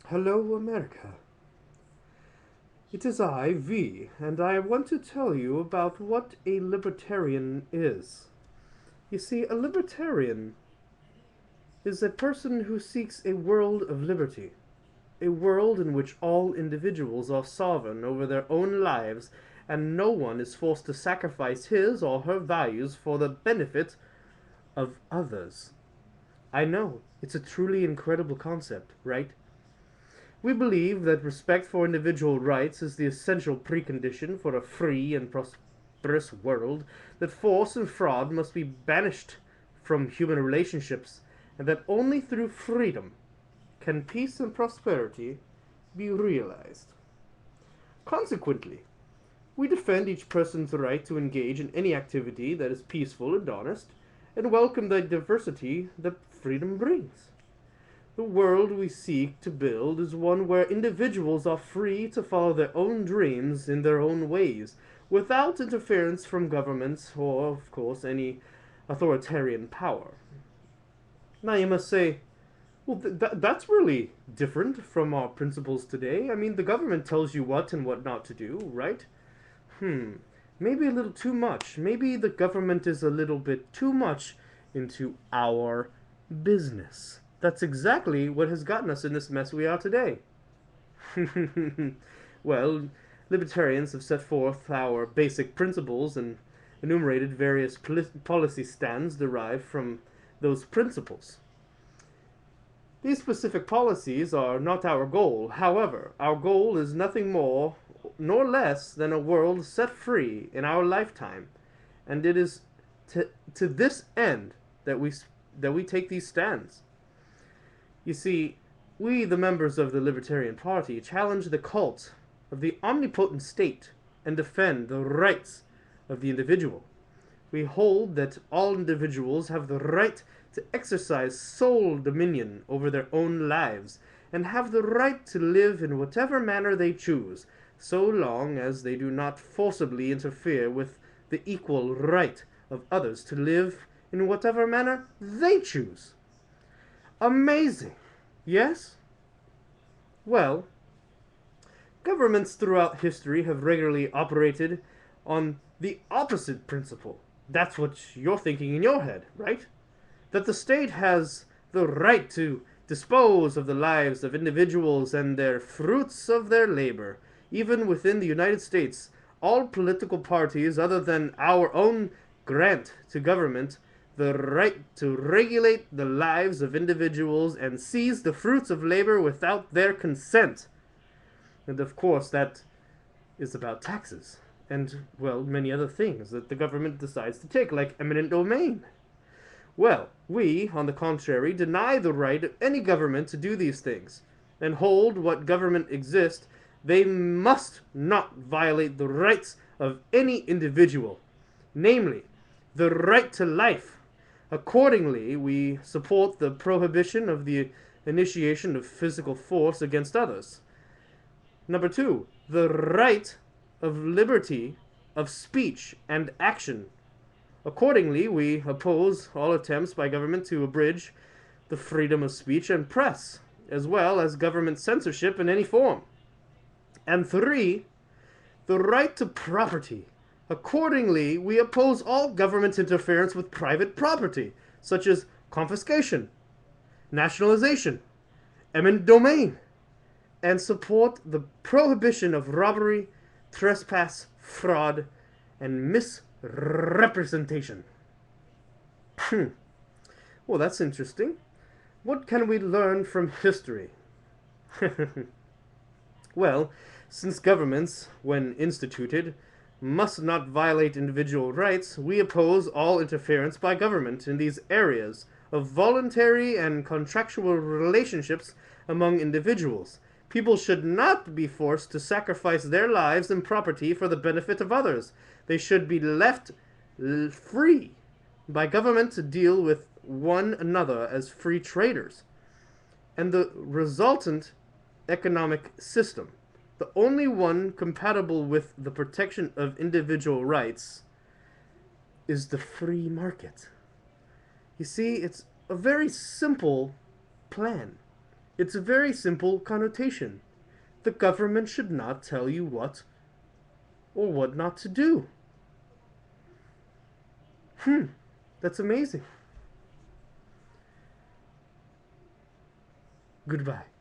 Hello, America. It is I, V, and I want to tell you about what a libertarian is. You see, a libertarian is a person who seeks a world of liberty, a world in which all individuals are sovereign over their own lives and no one is forced to sacrifice his or her values for the benefit of others. I know, it's a truly incredible concept, right? We believe that respect for individual rights is the essential precondition for a free and prosperous world, that force and fraud must be banished from human relationships, and that only through freedom can peace and prosperity be realized. Consequently, we defend each person's right to engage in any activity that is peaceful and honest, and welcome the diversity that freedom brings. The world we seek to build is one where individuals are free to follow their own dreams in their own ways, without interference from governments or, of course, any authoritarian power. Now, you must say, well, that's really different from our principles today. I mean, the government tells you what and what not to do, right? Maybe a little too much. Maybe the government is a little bit too much into our business. That's exactly what has gotten us in this mess we are today. Well, libertarians have set forth our basic principles and enumerated various policy stands derived from those principles. These specific policies are not our goal. However, our goal is nothing more nor less than a world set free in our lifetime, and it is to this end that we take these stands. You see, we, the members of the Libertarian Party, challenge the cult of the omnipotent state and defend the rights of the individual. We hold that all individuals have the right to exercise sole dominion over their own lives and have the right to live in whatever manner they choose, so long as they do not forcibly interfere with the equal right of others to live in whatever manner they choose. Amazing, yes? Well, governments throughout history have regularly operated on the opposite principle. That's what you're thinking in your head, right? That the state has the right to dispose of the lives of individuals and their fruits of their labor. Even within the United States, all political parties, other than our own, grant to government the right to regulate the lives of individuals and seize the fruits of labor without their consent. And of course, that is about taxes and, well, many other things that the government decides to take, like eminent domain. Well, we, on the contrary, deny the right of any government to do these things, and hold what government exists, they must not violate the rights of any individual, namely, the right to life. Accordingly, we support the prohibition of the initiation of physical force against others. Number two, the right of liberty of speech and action. Accordingly, we oppose all attempts by government to abridge the freedom of speech and press, as well as government censorship in any form. And three, the right to property. Accordingly, we oppose all government interference with private property, such as confiscation, nationalization, eminent domain, and support the prohibition of robbery, trespass, fraud, and misrepresentation. Well, that's interesting. What can we learn from history? Well, since governments, when instituted, must not violate individual rights, we oppose all interference by government in these areas of voluntary and contractual relationships among individuals. People should not be forced to sacrifice their lives and property for the benefit of others. They should be left free by government to deal with one another as free traders. And the resultant economic system, the only one compatible with the protection of individual rights, is the free market. You see, it's a very simple plan. It's a very simple connotation. The government should not tell you what or what not to do. That's amazing. Goodbye.